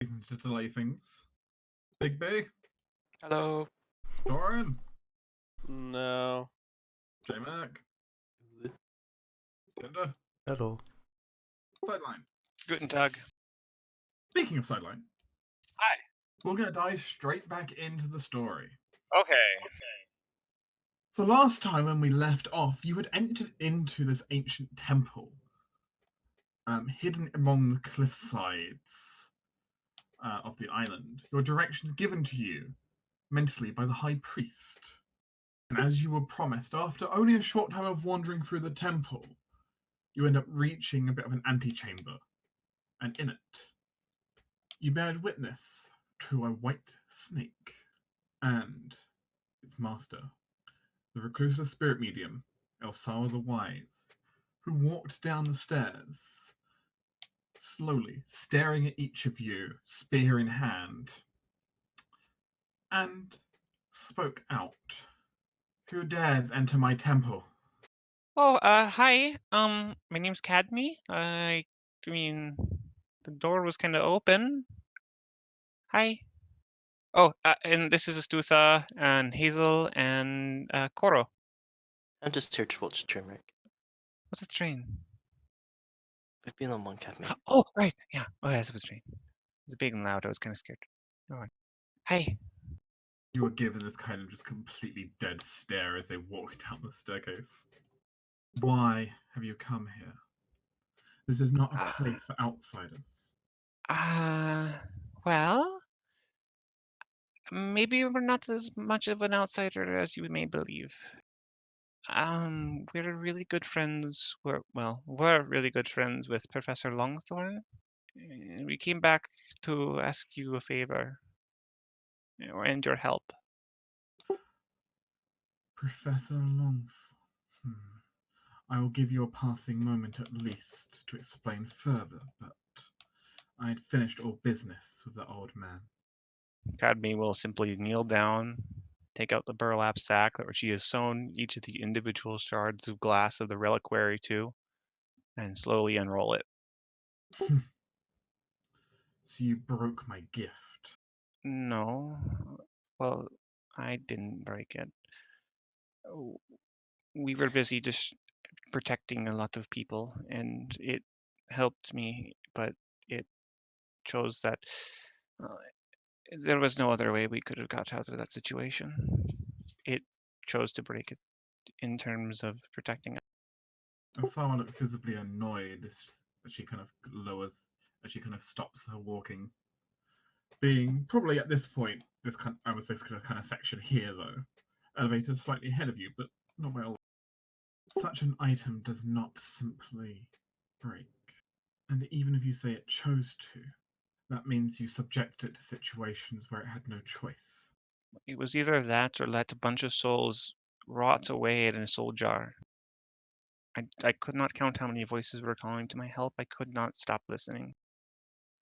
To delay things. Big B, Hello. Doran, No. J-Mac, Tinder, Hello. Sideline. Guten Tag. Speaking of Sideline, Hi. we're going to dive straight back into the story. Okay. So last time when we left off, you had entered into this ancient temple, hidden among the cliff sides of the island. Your directions given to you mentally by the high priest. And as you were promised, after only a short time of wandering through the temple, you end up reaching a bit of an antechamber, and in it, you bear witness to a white snake and its master, the reclusive spirit medium, Elsawa the Wise, who walked down the stairs, slowly staring at each of you, spear in hand, and spoke out. Who dares enter my temple? Oh, hi. My name's Cadme. I mean, the door was kind of open. Hi. Oh, and this is Astutha and Hazel and Koro. I'm just here to watch the train wreck. What's the train? We've been on one Cadme. Oh, right. Yeah. Oh, yes, it was a train. It was big and loud. I was kind of scared. All right. Hi. You were given this kind of just completely dead stare as they walked down the staircase. Why have you come here? This is not a place for outsiders. Well, maybe we're not as much of an outsider as you may believe. We're really good friends. We're really good friends with Professor Longthorn. We came back to ask you a favor, and your help. Professor Longth. I will give you a passing moment at least to explain further, but I had finished all business with the old man. Cadme will simply kneel down, take out the burlap sack that she has sewn each of the individual shards of glass of the reliquary to, and slowly unroll it. So you broke my gift. No, well, I didn't break it. We were busy just protecting a lot of people, and it helped me, but it chose that there was no other way we could have got out of that situation. It chose to break it in terms of protecting us. Osawa looks visibly annoyed as she kind of lowers, as she kind of stops her walking. Being probably at this point, I was this kind of section here though, elevated slightly ahead of you, but not by all. Such an item does not simply break. And even if you say it chose to, that means you subject it to situations where it had no choice. It was either that or let a bunch of souls rot away in a soul jar. I could not count how many voices were calling to my help. I could not stop listening.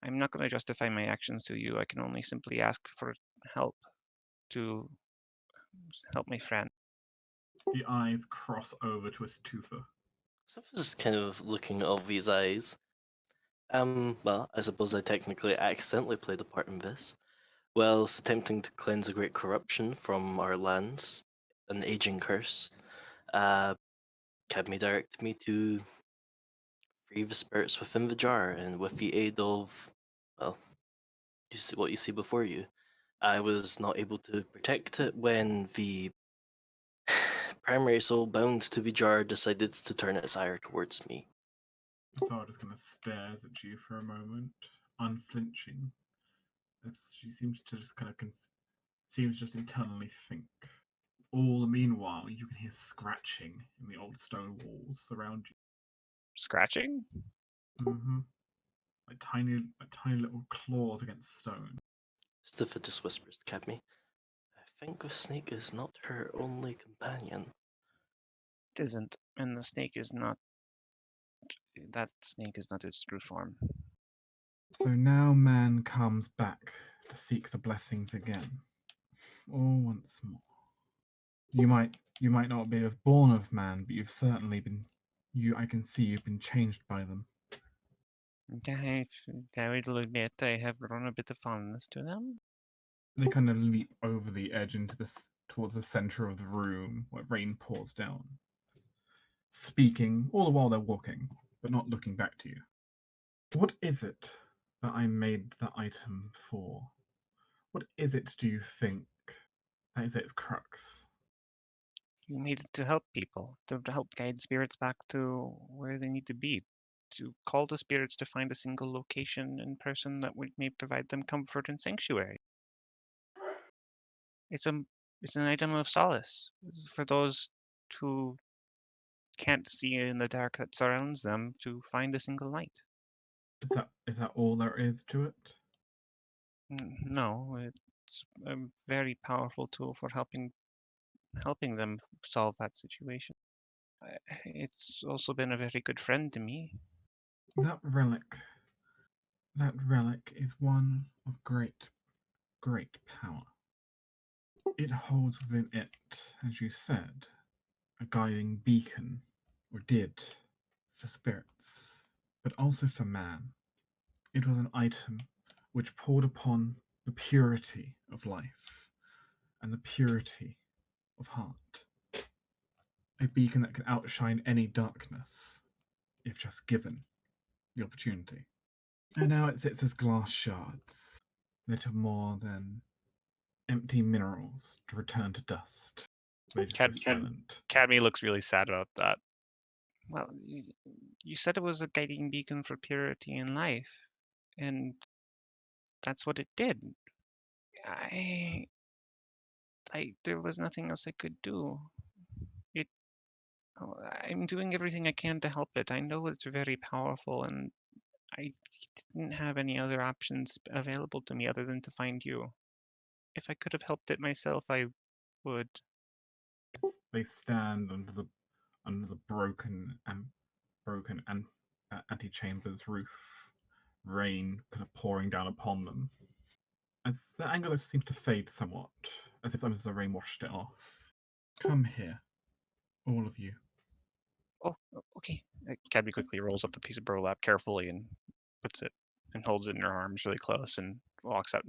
I'm not going to justify my actions to you. I can only simply ask for help to help my friend. The eyes cross over to Astufa. So I was just kind of looking at Olvie's eyes. Well, I suppose I technically accidentally played a part in this. Whilst attempting to cleanse a great corruption from our lands, an aging curse, Cadme directed me to free the spirits within the jar, and with the aid of, well, you see what you see before you. I was not able to protect it when the primary soul bound to the jar decided to turn its ire towards me. Osawa just kind of stares at you for a moment, unflinching, as she seems to just kind of seems just internally think. All the meanwhile, you can hear scratching in the old stone walls around you. Scratching? Mm-hmm. Like tiny little claws against stone. Stuffa just whispers to Cadme, I think the snake is not her only companion. It isn't, and the snake is not. That snake is not its true form. So now man comes back to seek the blessings again, all once more. You might not be born of man, but you've certainly been. I can see you've been changed by them. I will admit I have grown a bit of fondness to them. They kind of leap over the edge into towards the center of the room where rain pours down, speaking all the while they're walking, but not looking back to you. What is it that I made the item for? What is it, do you think, that is its crux? You made it to help people, to help guide spirits back to where they need to be, to call the spirits to find a single location and person that may provide them comfort and sanctuary. It's a it's an item of solace. It's for those who can't see in the dark that surrounds them to find a single light. Is that all there is to it? No, it's a very powerful tool for helping them solve that situation. It's also been a very good friend to me. That relic is one of great power. It holds within it, as you said, a guiding beacon, or did, for spirits, but also for man. It was an item which poured upon the purity of life and the purity of heart. A beacon that can outshine any darkness, if just given the opportunity. And now it sits as glass shards, little more than empty minerals to return to dust. They just go silent. Cadmy looks really sad about that. Well, you said it was a guiding beacon for purity in life, and that's what it did. There was nothing else I could do. It, I'm doing everything I can to help it. I know it's very powerful, and I didn't have any other options available to me other than to find you. If I could have helped it myself, I would. They stand under the broken antechamber's roof, rain kind of pouring down upon them. As the anger seems to fade somewhat, as if the rain washed it off. Come here, all of you. Oh, okay. Cadby quickly rolls up the piece of burlap carefully and puts it and holds it in her arms really close and walks out.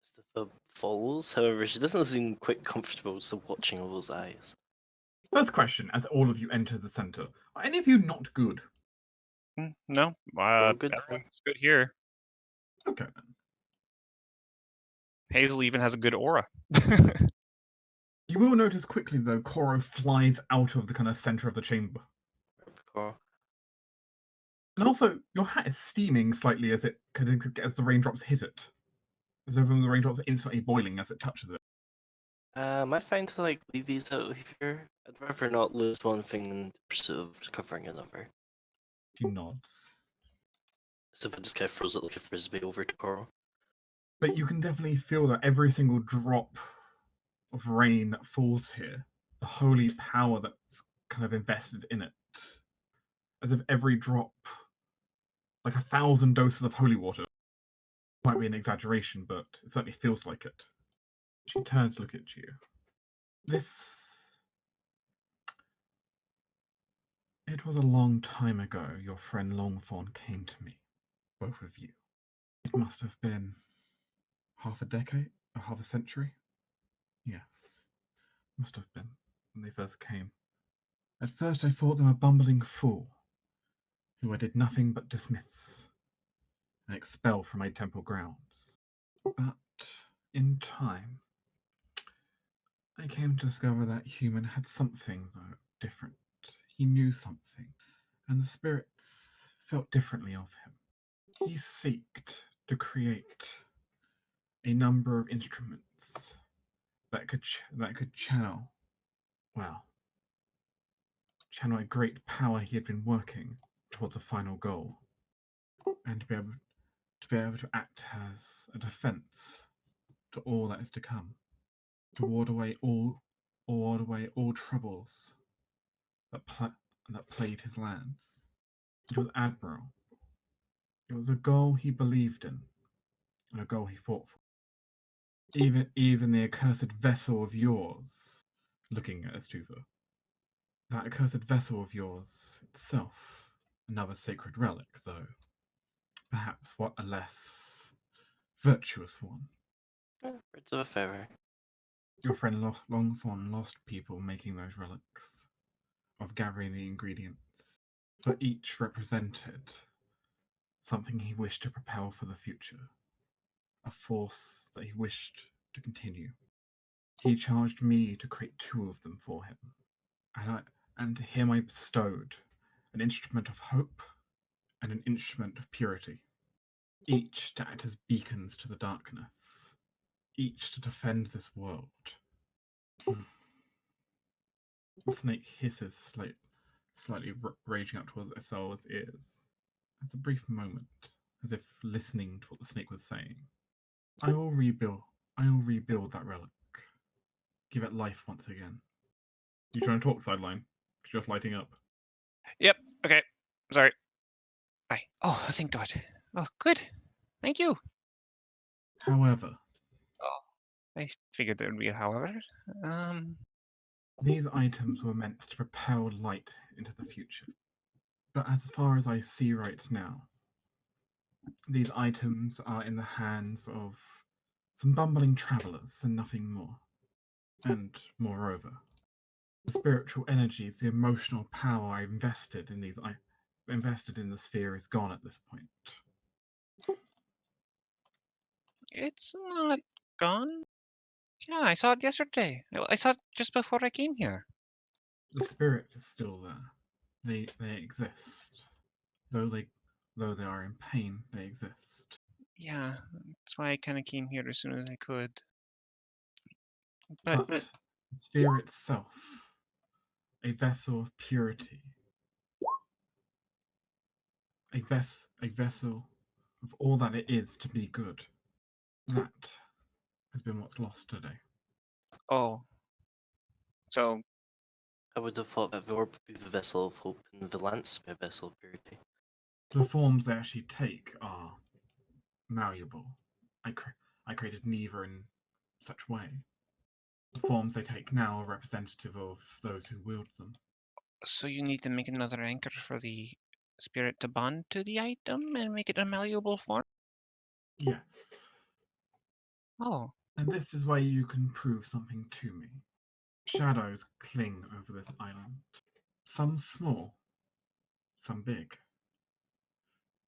Mustafa follows. However, she doesn't seem quite comfortable still watching all those eyes. First question, as all of you enter the center. Are any of you not good? No, Good. everyone's good here. Okay then. Hazel even has a good aura. You will notice quickly, though, Koro flies out of the kind of center of the chamber. Cool. And also, your hat is steaming slightly as the raindrops hit it. As if the raindrops are instantly boiling as it touches it. Am I fine to leave these out here? I'd rather not lose one thing in the pursuit of recovering another. She nods. So if I just kind of throws it like a frisbee over to Coral. But you can definitely feel that every single drop of rain that falls here, the holy power that's kind of invested in it. As if every drop, like 1,000 doses of holy water, might be an exaggeration, but it certainly feels like it. She turns to look at you. It was a long time ago your friend Longthorn came to me, both of you. It must have been half a decade, or half a century? Yes, must have been, when they first came. At first I thought them a bumbling fool, who I did nothing but dismiss and expel from my temple grounds. But in time, I came to discover that human had something, though, different. He knew something, and the spirits felt differently of him. He seeked to create a number of instruments that could channel a great power he had been working towards a final goal, and to be able to act as a defense to all that is to come, to ward away all troubles that plagued his lands. It was admirable. It was a goal he believed in, and a goal he fought for. Even the accursed vessel of yours, looking at Estuva, that accursed vessel of yours itself, another sacred relic, though, perhaps what a less virtuous one. Birds of a feather. Your friend Longthorn lost people making those relics, of gathering the ingredients, but each represented something he wished to propel for the future, a force that he wished to continue. He charged me to create 2 of them for him, and to him I bestowed an instrument of hope and an instrument of purity, each to act as beacons to the darkness, each to defend this world. The snake hisses, slightly raging up towards Esel's ears. There's a brief moment, as if listening to what the snake was saying. I will rebuild that relic. Give it life once again. You trying to talk, Sideline? Just lighting up. Yep. Okay. Sorry. Bye. Oh, thank God. Oh, good. Thank you. However, Oh, I figured there would be a however. these items were meant to propel light into the future. But as far as I see right now, these items are in the hands of some bumbling travellers and nothing more. And moreover, the spiritual energies, the emotional power I invested in the sphere is gone at this point. It's not gone. Yeah, I saw it yesterday. I saw it just before I came here. The spirit is still there. They exist. Though they are in pain, they exist. Yeah, that's why I kind of came here as soon as I could. But But the sphere itself, a vessel of purity, a vessel of all that it is to be good, that has been what's lost today. oh, so I would have thought that Vorp would be the vessel of hope and the lance be a vessel of purity. The forms they actually take are malleable. I created neither in such way. The forms they take now are representative of those who wield them. so you need to make another anchor for the spirit to bond to the item and make it a malleable form. Yes. Oh, And this is why you can prove something to me. Shadows cling over this island. Some small, some big.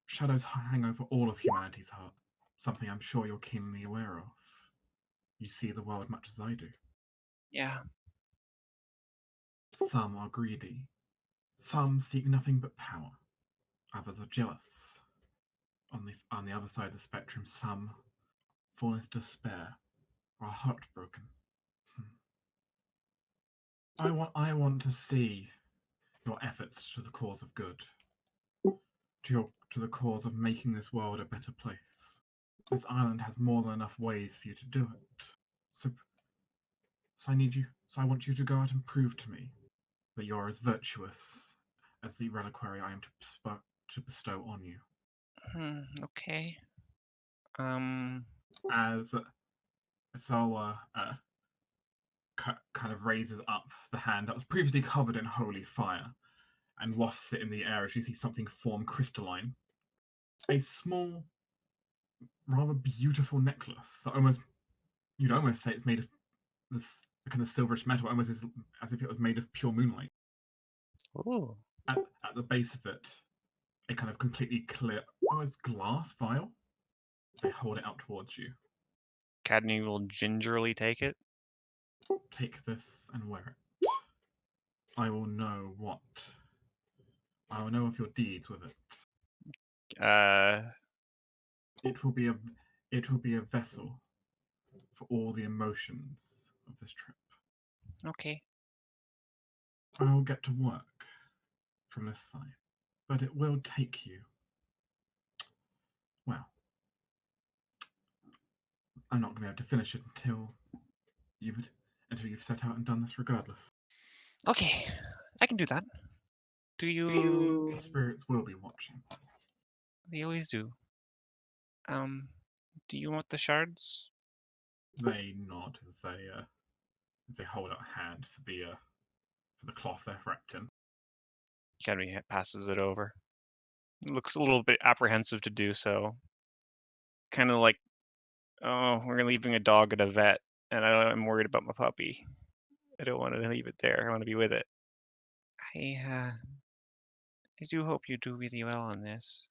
Shadows hang over all of humanity's heart, something I'm sure you're keenly aware of. You see the world much as I do. yeah. Some are greedy. Some seek nothing but power. Others are jealous. On the other side of the spectrum, some fall into despair or are heartbroken. I want to see your efforts to the cause of good, to the cause of making this world a better place. This island has more than enough ways for you to do it. So I want you to go out and prove to me that you're as virtuous as the reliquary I am to bestow on you. Okay. As Selwa kind of raises up the hand that was previously covered in holy fire and wafts it in the air as you see something form crystalline. A small, rather beautiful necklace that you'd almost say it's made of this kind of silverish metal, almost as if it was made of pure moonlight. Oh. At the base of it, a kind of completely clear, almost glass vial. They hold it out towards you. Cadney will gingerly take it. Take this and wear it. I will know of your deeds with it. It will be a vessel for all the emotions of this trip. Okay. I will get to work from this side, but it will take you. Well, I'm not going to be able to finish it until you've set out and done this regardless. Okay. I can do that. Do you? The spirits will be watching. They always do. Do you want the shards? They nod as they hold out a hand for the cloth they're wrapped in. Cadney passes it over. Looks a little bit apprehensive to do so. Kind of like, oh, we're leaving a dog at a vet, and I'm worried about my puppy. I don't want to leave it there. I want to be with it. I do hope you do really well on this.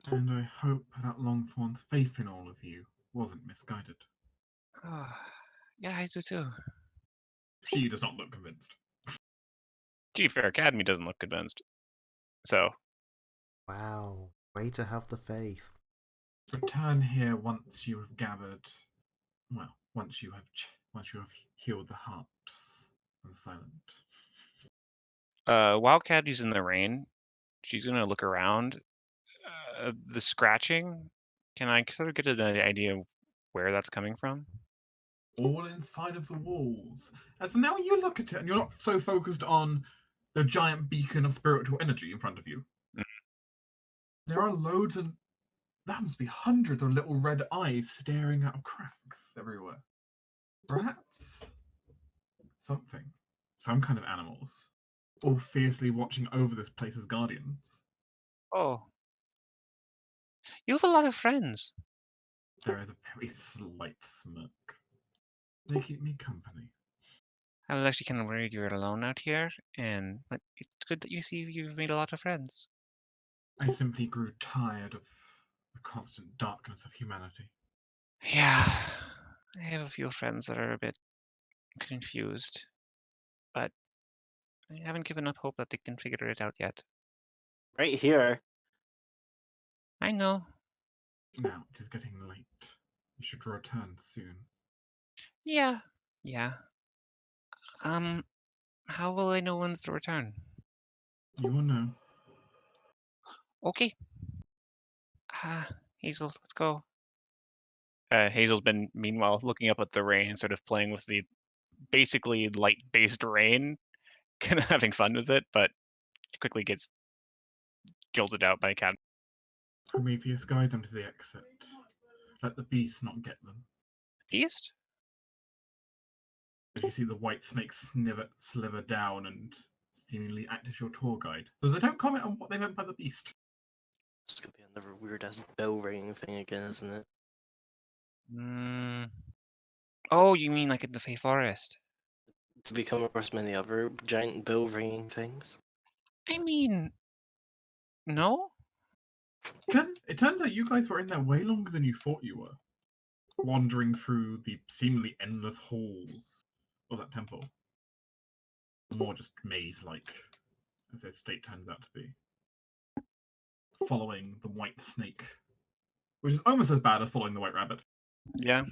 And I hope that Longthorn's faith in all of you wasn't misguided. Oh, yeah, I do too. She does not look convinced. Chief Fair Academy doesn't look convinced. So, Wow, way to have the faith. Return here once you have gathered. Well, once you have healed the hearts of the silent. while Caddy's in the rain, she's gonna look around. The scratching, can I sort of get an idea of where that's coming from? All inside of the walls. As now you look at it, and you're not so focused on the giant beacon of spiritual energy in front of you. Mm. There are loads of. There must be hundreds of little red eyes staring out of cracks everywhere. Rats? Something. Some kind of animals. All fiercely watching over this place as guardians. Oh, you have a lot of friends. There is a very slight smirk. They keep me company. I was actually kind of worried you were alone out here, but it's good that you've made a lot of friends. I simply grew tired of the constant darkness of humanity. Yeah, I have a few friends that are a bit confused, but I haven't given up hope that they can figure it out yet. Right here. I know. Now it is getting late. You should return soon. Yeah. How will I know when to return? You will know. Okay. Hazel, let's go. Hazel's been, meanwhile, looking up at the rain and sort of playing with the basically light-based rain, kind of having fun with it, but quickly gets jolted out by Cat. Prometheus, guide them to the exit. Let the beast not get them. Beast? As you see the white snake slither down and seemingly act as your tour guide. So they don't comment on what they meant by the beast. It's gonna be another weird ass bell ringing thing again, isn't it? Oh, you mean like in the Fey Forest? Have we come across many other giant bell ringing things? I mean, no? It turns out you guys were in there way longer than you thought you were. Wandering through the seemingly endless halls of that temple. More just maze-like, as their state turns out to be. Following the white snake, which is almost as bad as following the white rabbit. Yeah.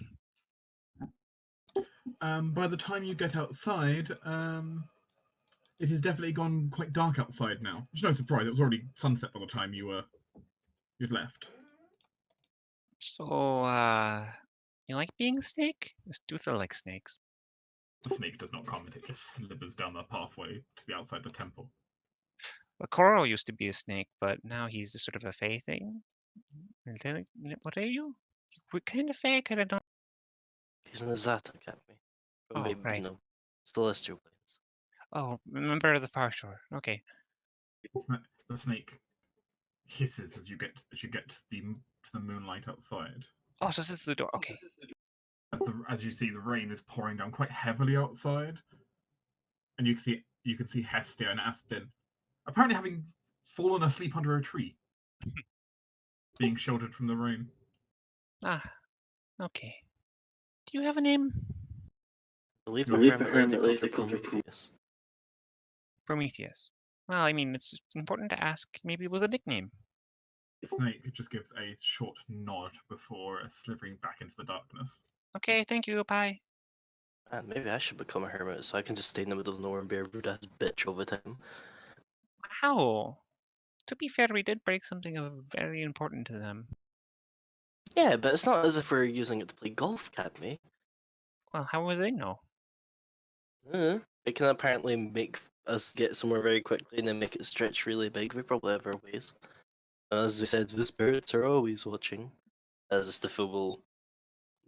By the time you get outside, it has definitely gone quite dark outside now. Which is no surprise, it was already sunset by the time you'd left. So, you like being a snake? Dutha likes snakes. The snake does not comment, it just slithers down the pathway to the outside the temple. Well, Coral used to be a snake, but now he's sort of a Fey thing. What are you? What kind of Fey? Kind of don't. He's in the Zat Academy. Oh, Maybe right. no. Celestial planes. Oh, member of the Far Shore. Okay. The snake hisses as you get to the moonlight outside. Oh, so this is the door. Okay. As you see, the rain is pouring down quite heavily outside, and you can see Hestia and Aspen apparently having fallen asleep under a tree, being sheltered from the rain. Ah, okay. Do you have a name? I believe my friend earlier they called me Prometheus. Prometheus. Well, I mean, it's important to ask. Maybe it was a nickname. The snake just gives a short nod before slithering back into the darkness. Okay, thank you. Bye. Man, maybe I should become a hermit so I can just stay in the middle of nowhere and be a rude ass bitch all the time. How? To be fair, we did break something very important to them. Yeah, but it's not as if we're using it to play golf, Academy. Well, how would they know? It can apparently make us get somewhere very quickly and then make it stretch really big. We probably have our ways. As we said, the spirits are always watching. As Istifa will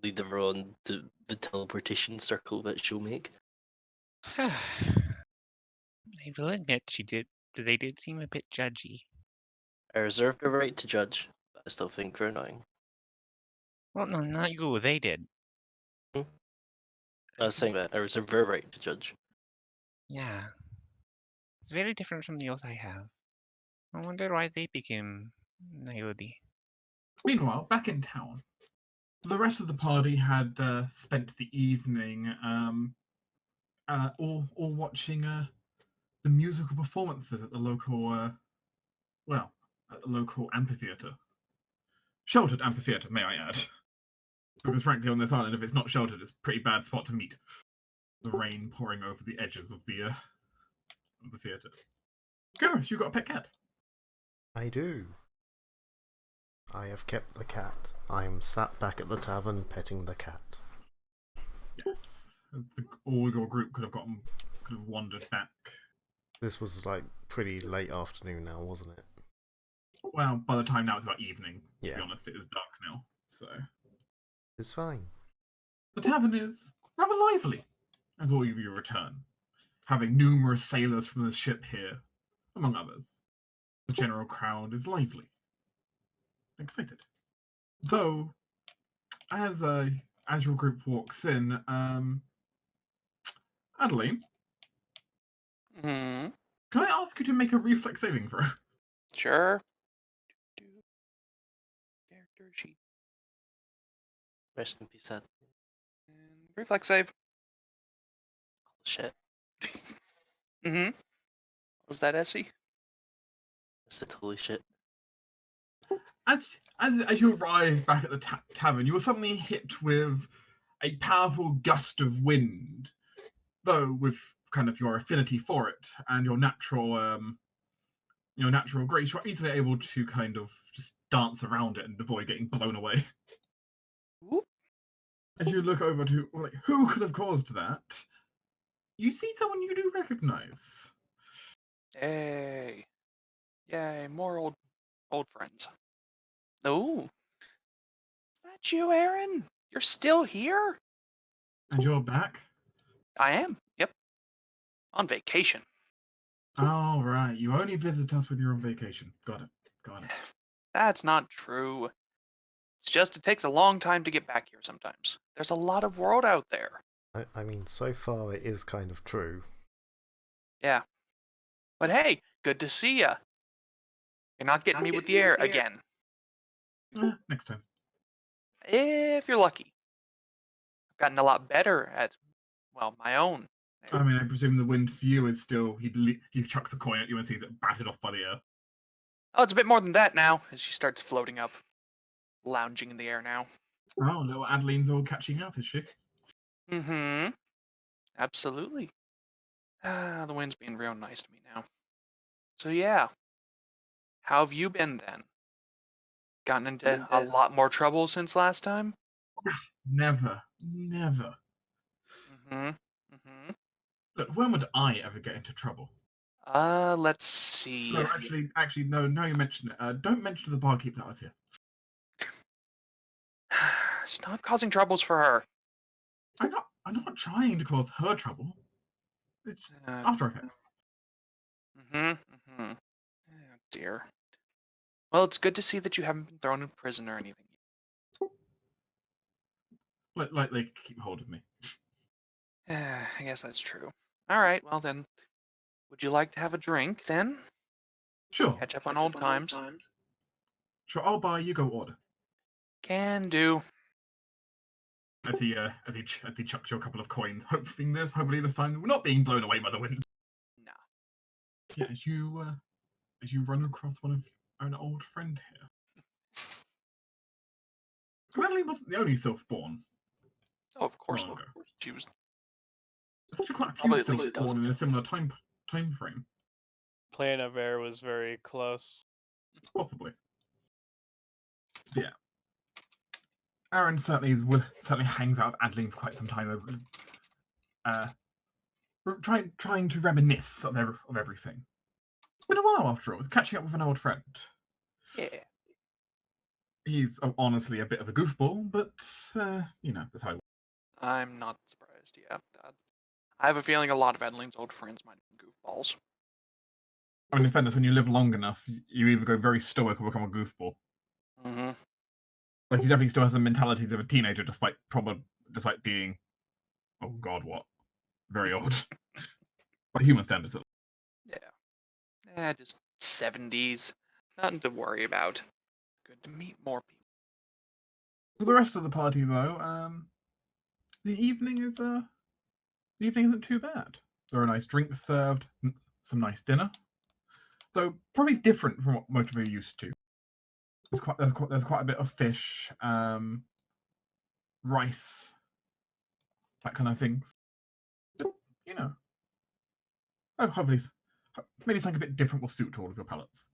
lead everyone to the teleportation circle that she'll make. I will admit they did seem a bit judgy. I reserve the right to judge, but I still think you're annoying. Well, no, not you. They did. I was saying that I reserve the right to judge. Yeah. It's very different from the oath I have. I wonder why they became Nayodi. Meanwhile, back in town, the rest of the party had spent the evening all watching the musical performances at the local, at the local amphitheatre. Sheltered amphitheatre, may I add. Because frankly, on this island, if it's not sheltered, it's a pretty bad spot to meet. The rain pouring over the edges of the theatre. Gareth, you got a pet cat? I do. I have kept the cat. I am sat back at the tavern petting the cat. Yes. All your group could have wandered back. This was like pretty late afternoon now, wasn't it? Well, by the time now it's about evening. To Yeah. be honest, it is dark now. So It's fine. the tavern is rather lively as all of you return, having numerous sailors from the ship here, among others. The general crowd is lively, excited. Though, as your group walks in, Adeline, Hmm. can I ask you to make a reflex saving throw? Sure. Character sheet. Rest in peace, Dad. And reflex save. Shit. Mm-hmm. Was that Essie? That's the holy shit. As you arrive back at the tavern, you are suddenly hit with a powerful gust of wind, though with kind of your affinity for it and your natural grace, you're easily able to kind of just dance around it and avoid getting blown away. Whoop. As you look over to who could have caused that, you see someone you do recognize. Hey. Yay, more old friends. Oh. Is that you, Aaron? You're still here? And you're back? I am. Yep. On vacation. Oh, right. You only visit us when you're on vacation. Got it. That's not true. It's just it takes a long time to get back here sometimes. There's a lot of world out there. I mean, so far it is kind of true. Yeah. But hey, good to see ya. You're not getting me with the air again. Next time. If you're lucky. I've gotten a lot better at, well, my own. I mean, I presume the wind for you is still he chucks a coin at you and sees it battered off by the air. Oh, it's a bit more than that now, as she starts floating up. Lounging in the air now. Oh, little Adeline's all catching up, is she? Mm-hmm. Absolutely. The wind's being real nice to me now. So yeah. How have you been then? Gotten into a lot more trouble since last time? Never. Mm-hmm. Mm-hmm. Look, when would I ever get into trouble? Let's see. No, actually, no. Now you mention it. Don't mention to the barkeep that I was here. Stop causing troubles for her. I'm not trying to cause her trouble. It's after effect. Mm-hmm. Oh dear. Well, it's good to see that you haven't been thrown in prison or anything. Like they keep hold of me. I guess that's true. All right. Well then, would you like to have a drink then? Sure. Catch up on old times. Sure, I'll buy. You go order. Can do. As he chucks you a couple of coins. Hopefully this time we're not being blown away by the wind. Nah. Yeah, as you run across an old friend here. Gladly wasn't the only self-born. Oh, of course. Long Of ago. course. She was. There's actually quite a Probably few at least a self-born dozen. in a similar time frame. Plane of Air was very close. Possibly. Yeah. Aaron certainly hangs out with Adeline for quite some time over trying to reminisce of everything. It's been a while after all, catching up with an old friend. Yeah. He's honestly a bit of a goofball, but that's how. I'm not surprised. Yeah. I have a feeling a lot of Adeline's old friends might have been goofballs. I mean, in fairness, when you live long enough, you either go very stoic or become a goofball. Mm-hmm. Like he definitely still has the mentalities of a teenager, despite being, oh god, what, very old by human standards. Yeah. Just 70s. Nothing to worry about. Good to meet more people. For the rest of the party, though, the evening isn't too bad. There are nice drinks served, some nice dinner, though probably different from what most of you are used to. There's quite a bit of fish, rice, that kind of things. But, you know, hopefully, maybe something a bit different will suit all of your palates.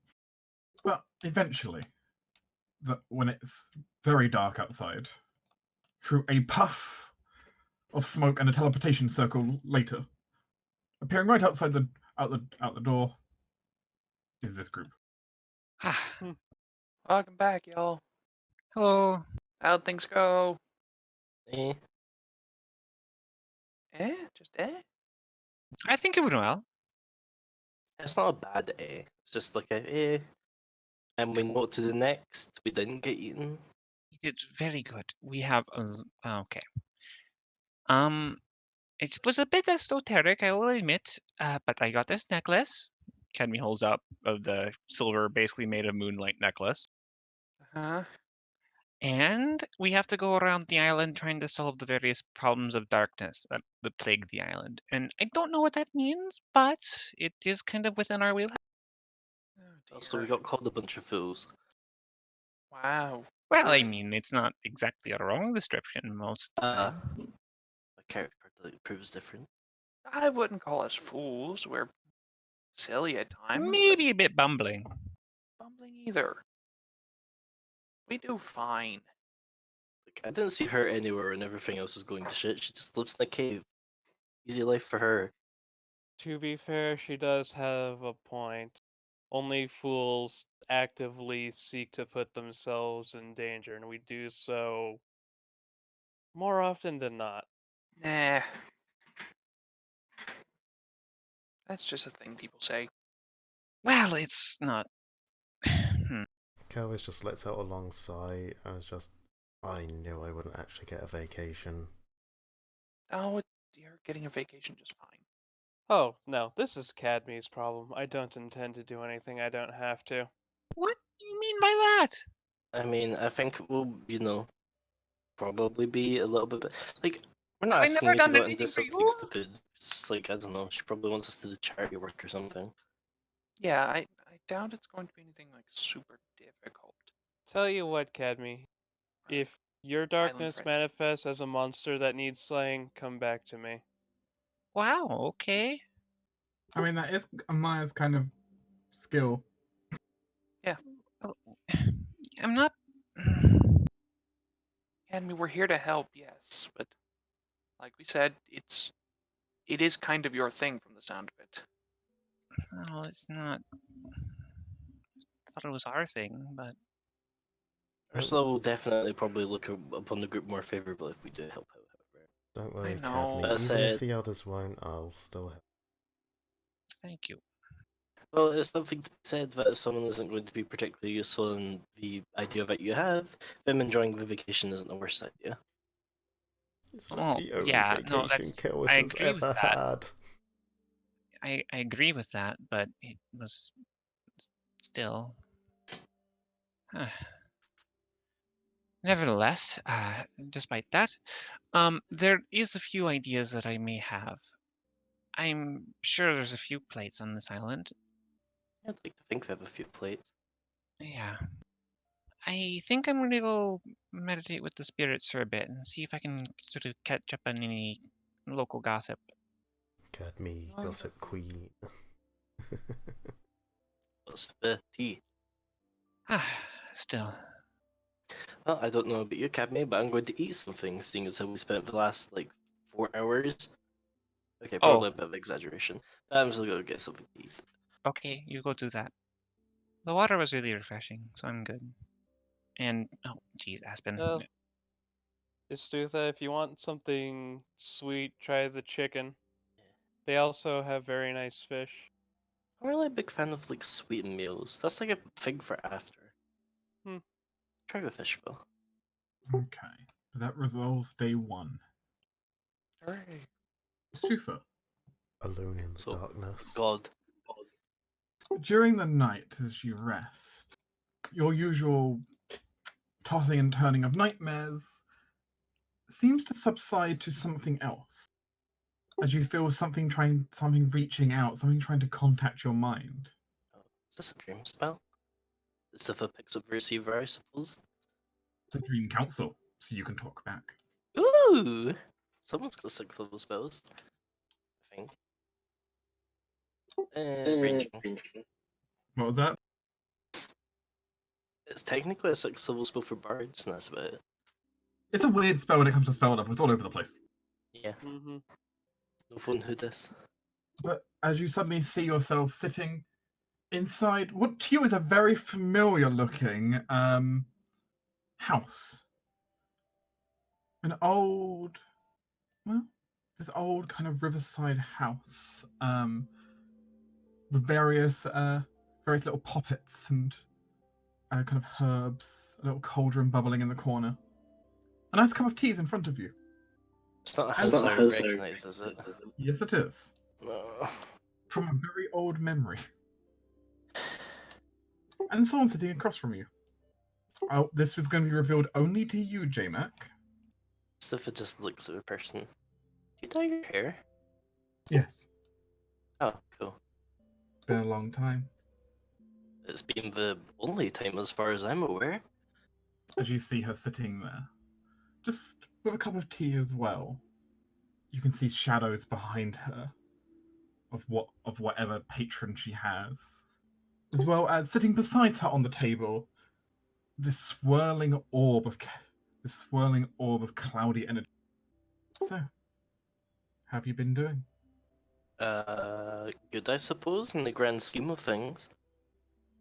But eventually, when it's very dark outside, through a puff of smoke and a teleportation circle later, appearing right outside out the door, is this group. Welcome back, y'all. Hello. How'd things go? Eh? Just I think it went well. It's not a bad eh. It's just like a eh. And we know what to do next. We didn't get eaten. You did very good. We have okay. It was a bit esoteric, I will admit, but I got this necklace. Kenmi holds up of the silver, basically made of moonlight necklace. Huh? And we have to go around the island trying to solve the various problems of darkness that plague the island. And I don't know what that means, but it is kind of within our wheelhouse. Oh, So we dear. got called a bunch of fools. Wow. Well, I Really? mean, it's not exactly a wrong description most of the time. My character proves different. I wouldn't call us fools. We're silly at times. but Maybe a bit bumbling. bumbling either. We do fine. Like, I didn't see her anywhere when everything else was going to shit. She just lives in a cave. Easy life for her. To be fair, she does have a point. Only fools actively seek to put themselves in danger, and we do so more often than not. Nah. That's just a thing people say. Well, it's not. Kelvis just lets out a long sigh and is just, I knew I wouldn't actually get a vacation. Oh, you're getting a vacation just fine. Oh, no, this is Cadme's problem. I don't intend to do anything I don't have to. What do you mean by that? I mean, I think we'll, probably be a little bit. Like, we're not Have I asking never you to done go out and do anything for something you? stupid. It's just like, I don't know, she probably wants us to do charity work or something. Yeah, I doubt it's going to be anything like super difficult. Tell you what, Cadme, if your Island darkness threat. manifests as a monster that needs slaying, come back to me. Wow, okay. I mean, that is Amaya's kind of skill. Well, I'm not. And we're here to help, yes, but like we said, it is kind of your thing from the sound of it. No, it's not. I thought it was our thing, but Ursula will definitely probably look upon the group more favorable if we do help out, however. Don't worry, know. Cadme. That Even if said- the others won't, I'll still help. thank you. Well, it's something to be said that if someone isn't going to be particularly useful in the idea that you have, them enjoying the vacation isn't the worst idea. It's like Oh, the only yeah, no, vacation that's. Kelvis I has agree with ever that. had. I agree with that, but it was still. Nevertheless, despite that, there is a few ideas that I may have. I'm sure there's a few plates on this island. I'd like to think we have a few plates. Yeah. I think I'm going to go meditate with the spirits for a bit and see if I can sort of catch up on any local gossip. Cadme, Oh, gossip queen. What's the tea? Still. Well, I don't know about you, Cadme, but I'm going to eat something, seeing as how we spent the last, 4 hours. Okay, probably a bit of exaggeration. But I'm still going to get something to eat. Okay, you go do that. The water was really refreshing, so I'm good. And, oh, geez, Aspen. Well, Istutha, if you want something sweet, try the chicken. They also have very nice fish. I'm really a big fan of like sweetened meals. That's like a thing for after. Hmm. Try the fish though. Okay. That resolves day 1. Hooray. Stufa. Alone in the So, darkness. God. During the night, as you rest, your usual tossing and turning of nightmares seems to subside to something else. As you feel something reaching out, something trying to contact your mind. Oh, is this a dream spell? As if it picks up the receiver, I suppose. It's a dream council, so you can talk back. Ooh! Someone's got 6 level spells. I think. Ranging. What was that? It's technically a 6 level spell for bards, and that's about it. It's a weird spell when it comes to spell level. It's all over the place. Yeah. Mm-hmm. No phone who this. But as you suddenly see yourself sitting inside what to you is a very familiar looking house. An old, well, this old kind of riverside house with various little poppets and kind of herbs, a little cauldron bubbling in the corner. A nice cup of tea is in front of you. It's not a It's house not I a house recognize, is it? Yes, it is. No. From a very old memory. And someone sitting across from you. Oh, this was going to be revealed only to you, J-Mac. Stiffa just looks at the person. Do you dye your hair? Yes. Oh, cool. It's been a long time. It's been the only time as far as I'm aware. As you see her sitting there, just with a cup of tea as well. You can see shadows behind her of whatever patron she has, as well as sitting beside her on the table, this swirling orb of cloudy energy. So, how have you been doing? Good, I suppose, in the grand scheme of things.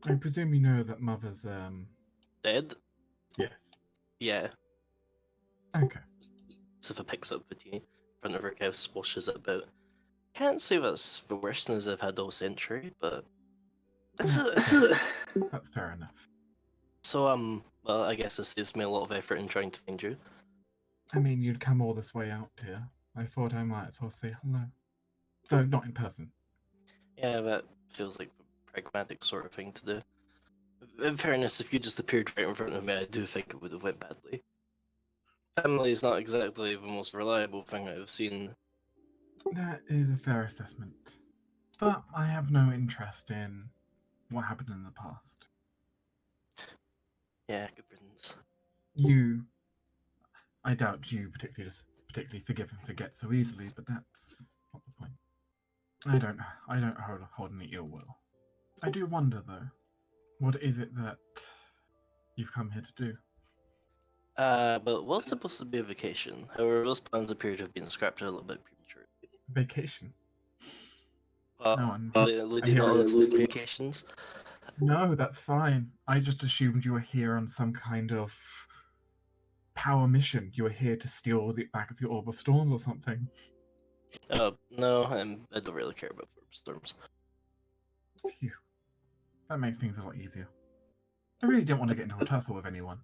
I presume you know that Mother's Dead? yes. Yeah. Okay. Stiffa picks up the tea in front of her, kind of splashes it about. Can't say that's the worst news I've had all century, but That's fair enough. So well, I guess this saves me a lot of effort in trying to find you. I mean, you'd come all this way out here. I thought I might as well say hello. Though not in person. Yeah, that feels like the pragmatic sort of thing to do. In fairness, if you just appeared right in front of me, I do think it would have went badly. Family is not exactly the most reliable thing I've seen. That is a fair assessment. But I have no interest in what happened in the past. Yeah, good riddance. I doubt you particularly forgive and forget so easily, but that's not the point. I don't hold any ill will. I do wonder though, what is it that you've come here to do? But it was supposed to be a vacation. However, those plans appear to have been scrapped a little bit prematurely. Vacation? Well, I'm Lady hear not it. allowed to take vacations. No, that's fine. I just assumed you were here on some kind of power mission. You were here to steal back the Orb of Storms or something. No, I don't really care about storms. Phew. That makes things a lot easier. I really didn't want to get into a tussle with anyone.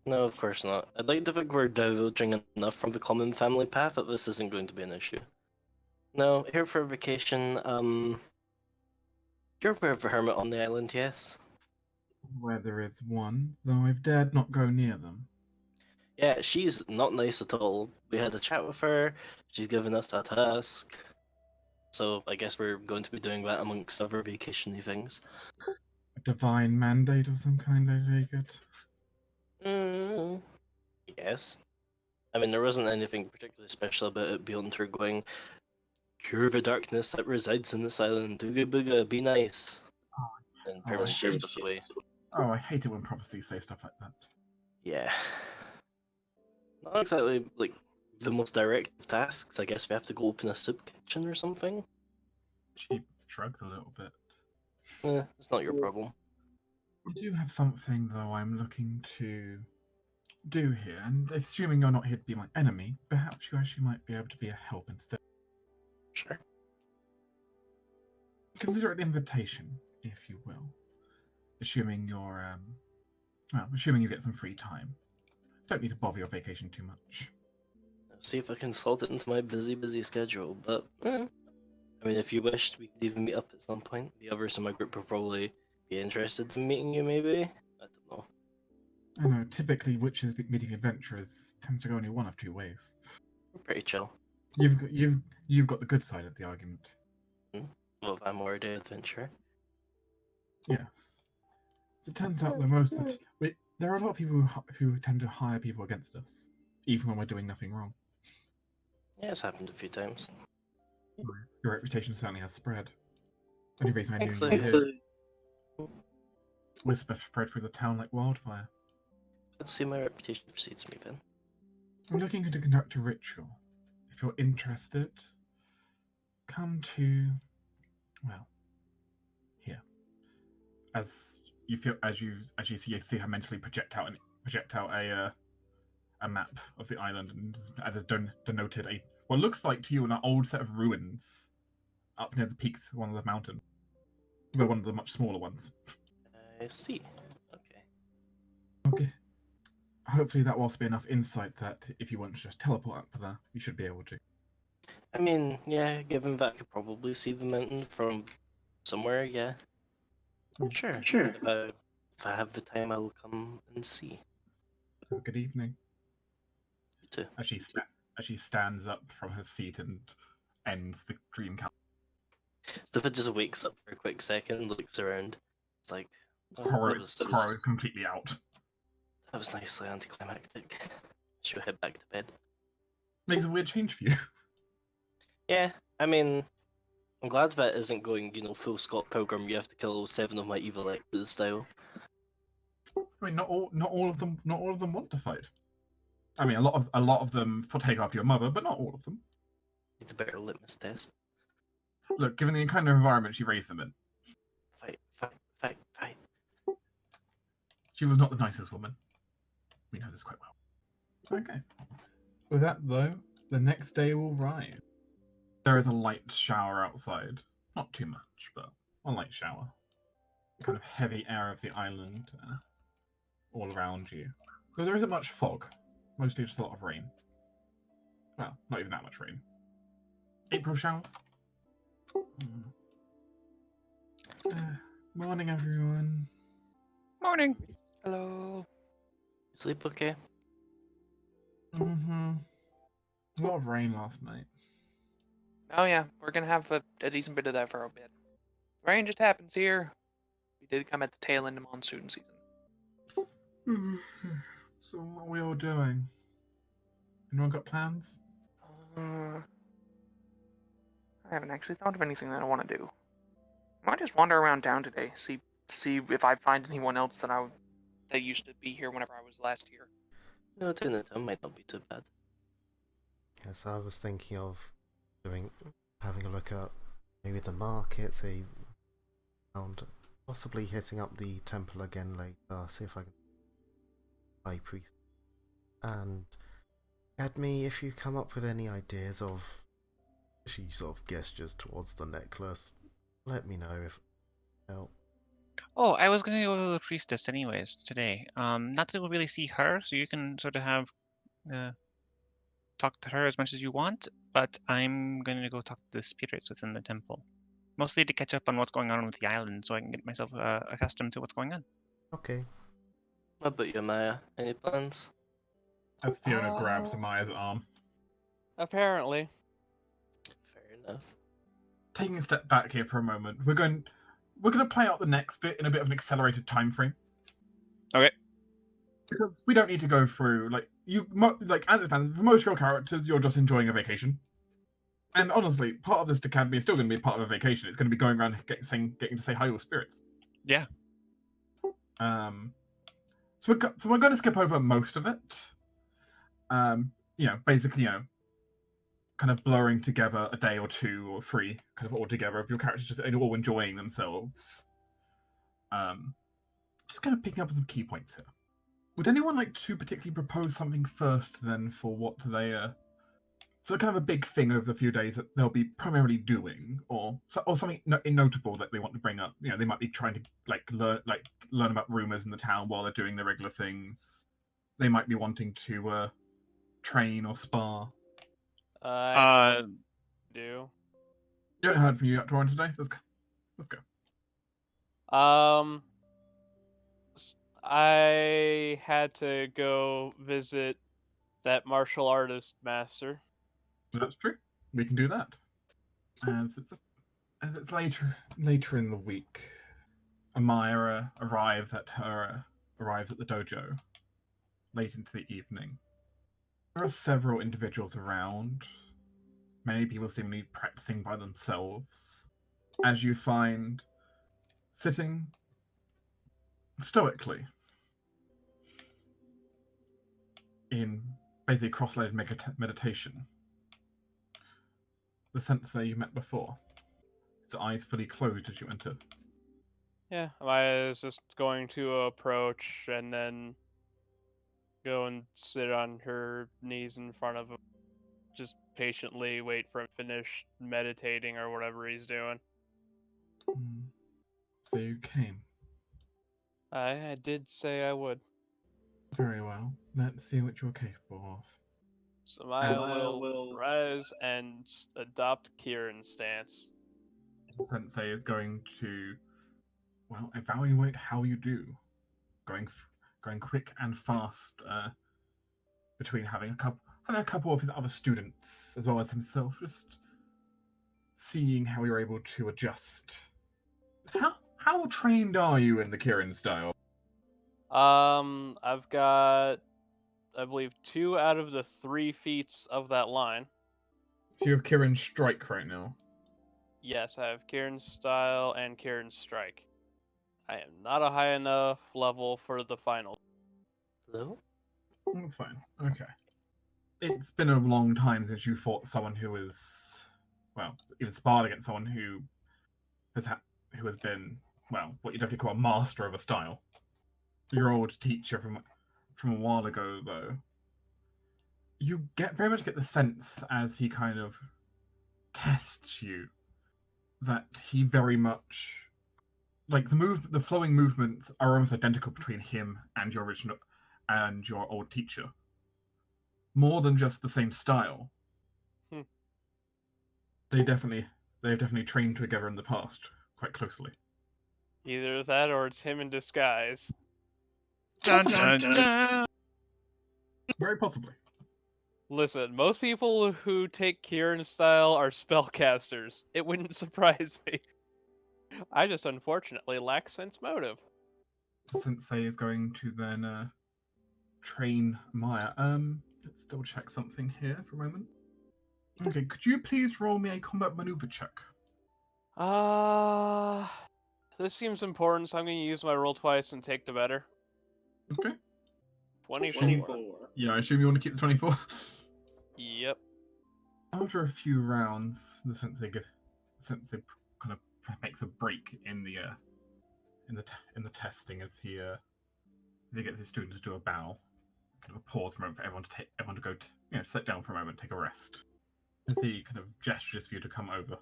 No, of course not. I'd like to think we're diverging enough from the common family path that this isn't going to be an issue. No, here for a vacation, you're aware of a hermit on the island, yes? Where there is one, though I've dared not go near them. Yeah, she's not nice at all. We had a chat with her, she's given us a task. So I guess we're going to be doing that amongst other vacation-y things. A divine mandate of some kind, I take it. Yes. I mean, there wasn't anything particularly special about it beyond her going, cure the darkness that resides in this island, ooga booga, be nice. And Oh, I permanently hate chased us away. Oh, I hate it when prophecies say stuff like that. Yeah. Not exactly, like, the most direct of tasks. I guess we have to go open a soup kitchen or something. She shrugs a little bit. It's not your problem. I do have something, though, I'm looking to do here, and assuming you're not here to be my enemy, perhaps you actually might be able to be a help instead. Sure. Consider it an invitation, if you will. Assuming assuming you get some free time. Don't need to bother your vacation too much. See if I can slot it into my busy schedule, but I mean, if you wished, we could even meet up at some point. The others in my group will probably be interested in meeting you, maybe? I don't know. I know, typically witches meeting adventurers tends to go only one of two ways. We're pretty chill. You've got the good side of the argument. Well, if I'm already an adventurer. Yes. It turns out there are a lot of people who tend to hire people against us, even when we're doing nothing wrong. Yeah, it's happened a few times. Your reputation certainly has spread. Only reason I knew you were Thankfully, here. Whisper spread through the town like wildfire. let's see my reputation precedes me then. I'm looking to conduct a ritual. If you're interested, come to, well, here. As you see her mentally project out a map of the island, and has denoted what looks like to you an old set of ruins up near the peaks of one of the mountains. Well, one of the much smaller ones. I see. Okay. Okay. Hopefully that will also be enough insight that if you want to just teleport up there, you should be able to. I mean, yeah, given that I could probably see the mountain from somewhere, yeah. Sure. If I have the time, I will come and see. Have a good evening. You too. As she stands up from her seat and ends the dream count. Stefan just wakes up for a quick second, looks around. It's like, oh, Coro is completely out. that was nicely anticlimactic. She'll head back to bed. Makes a weird change for you. Yeah, I mean, I'm glad that isn't going, full Scott Pilgrim. You have to kill all 7 of my evil exes style. I mean, not all of them want to fight. I mean, a lot of them take after your mother, but not all of them. It's a better litmus test. Look, given the kind of environment she raised them in, Fight. she was not the nicest woman. We know this quite well. Okay. With that, though, the next day will arrive. There is a light shower outside. Not too much, but a light shower. The kind of heavy air of the island all around you. Though there isn't much fog. Mostly just a lot of rain. Well, not even that much rain. April showers. Morning, everyone. Morning. Hello. Sleep okay? Mm-hmm. A lot of rain last night. Oh yeah, we're gonna have a decent bit of that for a bit. Rain just happens here. We did come at the tail end of monsoon season. So what are we all doing? Anyone got plans? I haven't actually thought of anything that I want to do. I might just wander around town today, see if I find anyone else that used to be here whenever I was last here. No, doing it might not be too bad. Yes, I was thinking of having a look at maybe the market, and possibly hitting up the temple again later, see if I can high priest. And Edme, if you come up with any ideas of, she sort of gestures towards the necklace, let me know if help. Oh, I was gonna go to the priestess anyways today. Not to really see her, so you can sort of have talk to her as much as you want, but I'm gonna go talk to the spirits within the temple. Mostly to catch up on what's going on with the island so I can get myself accustomed to what's going on. Okay. What about you, Maya? Any plans? As Fiona grabs Amaya's arm. Apparently. Fair enough. Taking a step back here for a moment, we're going to play out the next bit in a bit of an accelerated time frame. Okay. Because we don't need to go through as it stands, for most of your characters, you're just enjoying a vacation. And honestly, part of this academy is still going to be part of a vacation. It's going to be going around getting to say hi to spirits. Yeah. So we're going to skip over most of it. Basically, kind of blurring together a day or 2 or 3, kind of all together of your characters just all enjoying themselves. Just kind of picking up some key points here. Would anyone like to particularly propose something first, then, for what they So kind of a big thing over the few days that they'll be primarily doing, or something notable that they want to bring up. You know, they might be trying to learn about rumors in the town while they're doing their regular things. They might be wanting to train or spar. I have no Uh, do. You haven't heard from you at Toron today? Let's go. Let's go. I had to go visit that martial artist master. That's true. We can do that. As it's later in the week, Amira arrives at the dojo late into the evening. There are several individuals around. Many people seemingly practicing by themselves. As you find sitting stoically in basically cross-legged meditation, the sensei you met before. His eyes fully closed as you enter. Yeah, I was just going to approach and then go and sit on her knees in front of him. Just patiently wait for him to finish meditating or whatever he's doing. So you came. I did say I would. Very well. Let's see what you're capable of. So I will rise and adopt Kieran's stance. Sensei is going to, evaluate how you do. Going quick and fast between having a couple of his other students as well as himself, just seeing how you're able to adjust. How trained are you in the Kirin style? I've got, I believe, 2 out of the 3 feats of that line. So you have Kirin strike right now. Yes, I have Kieran's style and Kieran's strike. I am not a high enough level for the final. Hello? That's fine. Okay. It's been a long time since you fought someone who was, even sparred against someone who has been, what you definitely call a master of a style. Your old teacher from a while ago, though. You very much get the sense as he kind of tests you that he very much the flowing movements are almost identical between him and your old teacher. More than just the same style. Hmm. They've definitely trained together in the past quite closely. Either that or it's him in disguise. dun, dun, dun. Very possibly. Listen, most people who take Kieran's style are spellcasters. It wouldn't surprise me. I just unfortunately lack sense motive. Sensei is going to then train Maya. Let's double check something here for a moment. Okay, could you please roll me a combat maneuver check? This seems important, so I'm going to use my roll twice and take the better. Okay. 24. Yeah, I assume you want to keep the 24. Yep. After a few rounds, the sensei kind of makes a break in the testing as he gets his students to do a bow, kind of a pause for a moment for everyone to go sit down for a moment, take a rest. As he kind of gestures for you to come over.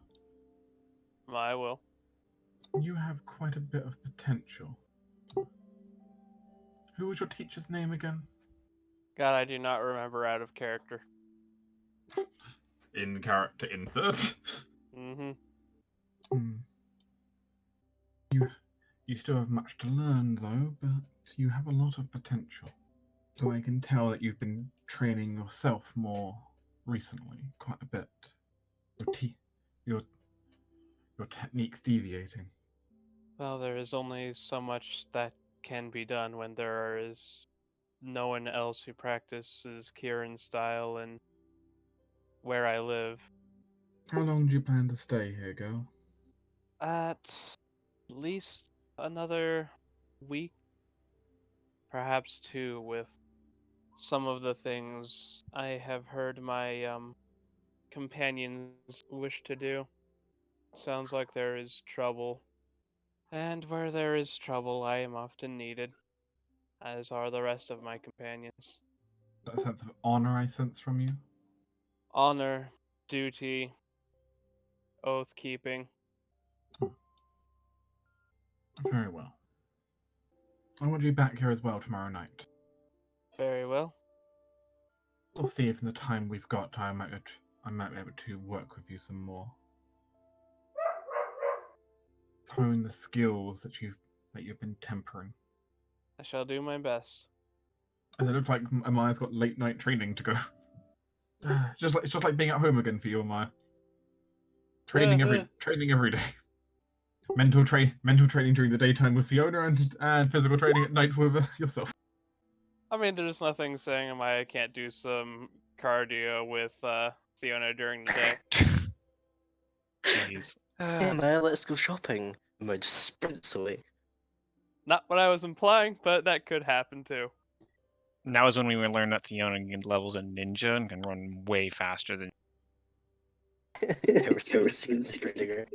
I will. You have quite a bit of potential. Who was your teacher's name again? God, I do not remember out of character. In character insert. Mm-hmm. You still have much to learn, though, but you have a lot of potential. So I can tell that you've been training yourself more recently, quite a bit. Your technique's deviating. Well, there is only so much that can be done when there is no one else who practices Kieran's style and where I live. How long do you plan to stay here, girl? At least another week, perhaps 2, with some of the things I have heard my companions wish to do. Sounds like there is trouble. And where there is trouble, I am often needed, as are the rest of my companions. That sense of honor I sense from you? honor, duty, oath keeping. Very well. I want you back here as well tomorrow night. Very well. We'll see if in the time we've got, I might be able to work with you some more. Hone the skills that you've been tempering. I shall do my best. And it looks like Amaya's got late night training to go. It's just like being at home again for you, Amaya. Training every day. Mental training during the daytime with Fiona, and physical training at night with yourself. I mean, there's nothing saying I can't do some cardio with Fiona during the day. Jeez. Hey Maya, let's go shopping. And Maya just sprints away. Not what I was implying, but that could happen too. That was when we learned that Fiona levels a ninja and can run way faster than. Yeah, we're secretly her.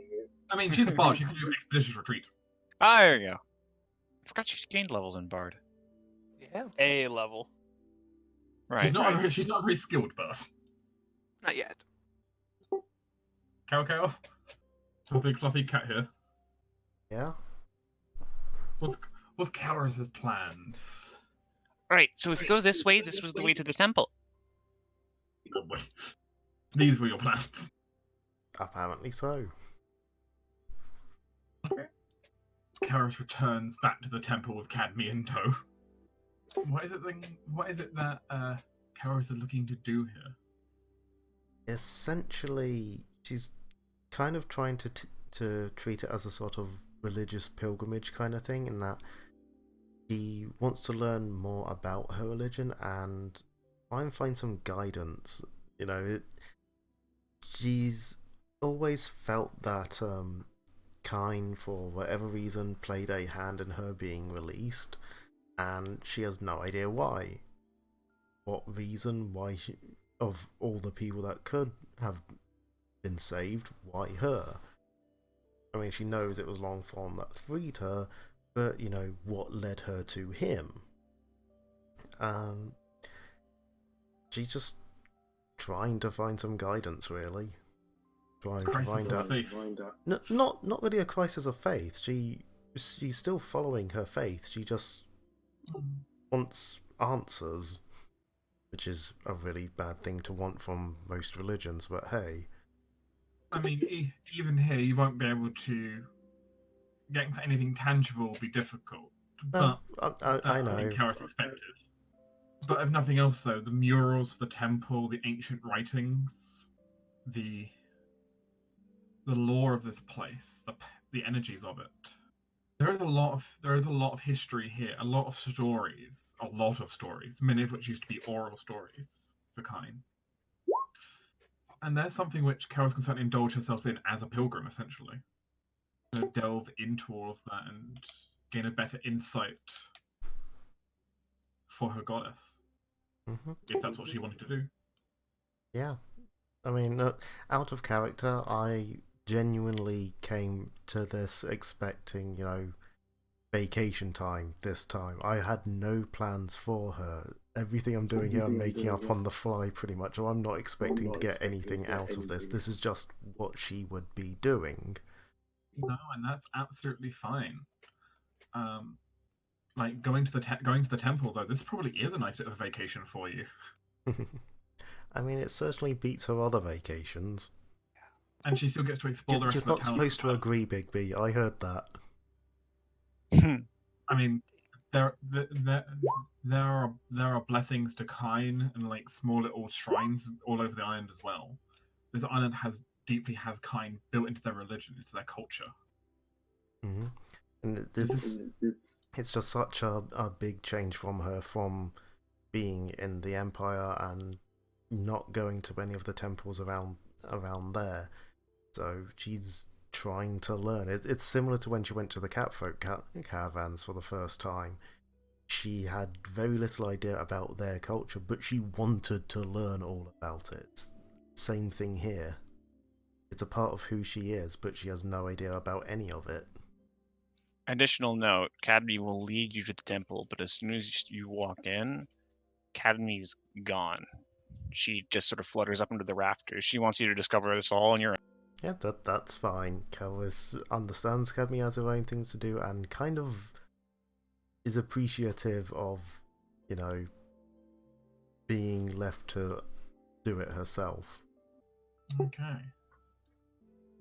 I mean, she's a bard. She can do expeditious retreat. Ah, there you go. I forgot she gained levels in Bard. Yeah, A level. Right. She's not a very skilled bard. not yet. Cow. It's a big fluffy cat here. Yeah? What's Karis' plans? Right, so if you go this way, this was the way to the temple. No way. These were your plans. Apparently so. Okay. Karis returns back to the temple with Cadme in tow. What is it that Karis is looking to do here? Essentially, she's kind of trying to treat it as a sort of religious pilgrimage kind of thing, in that she wants to learn more about her religion and try and find some guidance. You know, she's always felt that Kine, for whatever reason, played a hand in her being released, and she has no idea why. What reason? Why of all the people that could have been saved, why her? I mean, she knows it was Longthorn that freed her, but, you know, what led her to him? She's just trying to find some guidance, really. Trying to find out. Not really a crisis of faith. She's still following her faith. She just wants answers, which is a really bad thing to want from most religions, but hey. I mean, even here, you won't be able to get into anything tangible will be difficult. But I know. I think Karis expected. But if nothing else, though, the murals for the temple, the ancient writings, the lore of this place, the energies of it. There is a lot of history here, a lot of stories, many of which used to be oral stories for Kine. And there's something which Karis can certainly indulge herself in as a pilgrim, essentially. Delve into all of that and gain a better insight for her goddess, if that's what she wanted to do. Yeah. I mean, out of character, I genuinely came to this expecting, you know, vacation time this time. I had no plans for her. Everything I'm doing here, I'm making up on the fly pretty much, or I'm not expecting to get anything out of this. This is just what she would be doing. No, and that's absolutely fine. Like going to the temple, though, this probably is a nice bit of a vacation for you. I mean, it certainly beats her other vacations. And she still gets to explore the rest of the town. You're not supposed to agree, Big B. I heard that. I mean, there are blessings to Kine and like small little shrines all over the island as well. This island deeply has Kine built into their religion, into their culture. Mm-hmm. And it's just such a big change from her, from being in the Empire and not going to any of the temples around there. So she's trying to learn. It's similar to when she went to the Catfolk caravans for the first time. She had very little idea about their culture, but she wanted to learn all about it. Same thing here. It's a part of who she is, but she has no idea about any of it. Additional note, Cadme will lead you to the temple, but as soon as you walk in, Cadme's gone. she just sort of flutters up into the rafters. She wants you to discover this all on your own. Yeah, that's fine. Kelvis understands Kemi has her own things to do and kind of is appreciative of, being left to do it herself. Okay.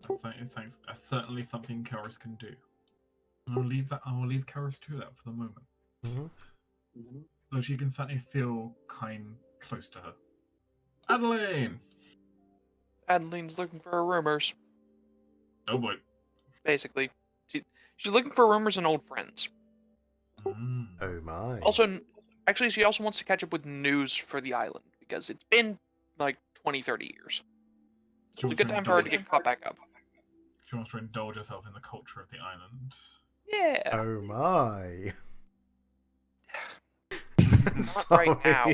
That's certainly something Karis can do. I will leave Karis to that for the moment. Mm-hmm. So she can certainly feel close to her. Adeline! Adeline's looking for her rumors, Oh boy. basically. She's looking for rumors and old friends. Mm. Oh my. Also, actually, she also wants to catch up with news for the island, because it's been, 20, 30 years. She It's a wants good to time for her to indulge- get caught back up. She wants to indulge herself in the culture of the island. Yeah. Oh my. Not right now.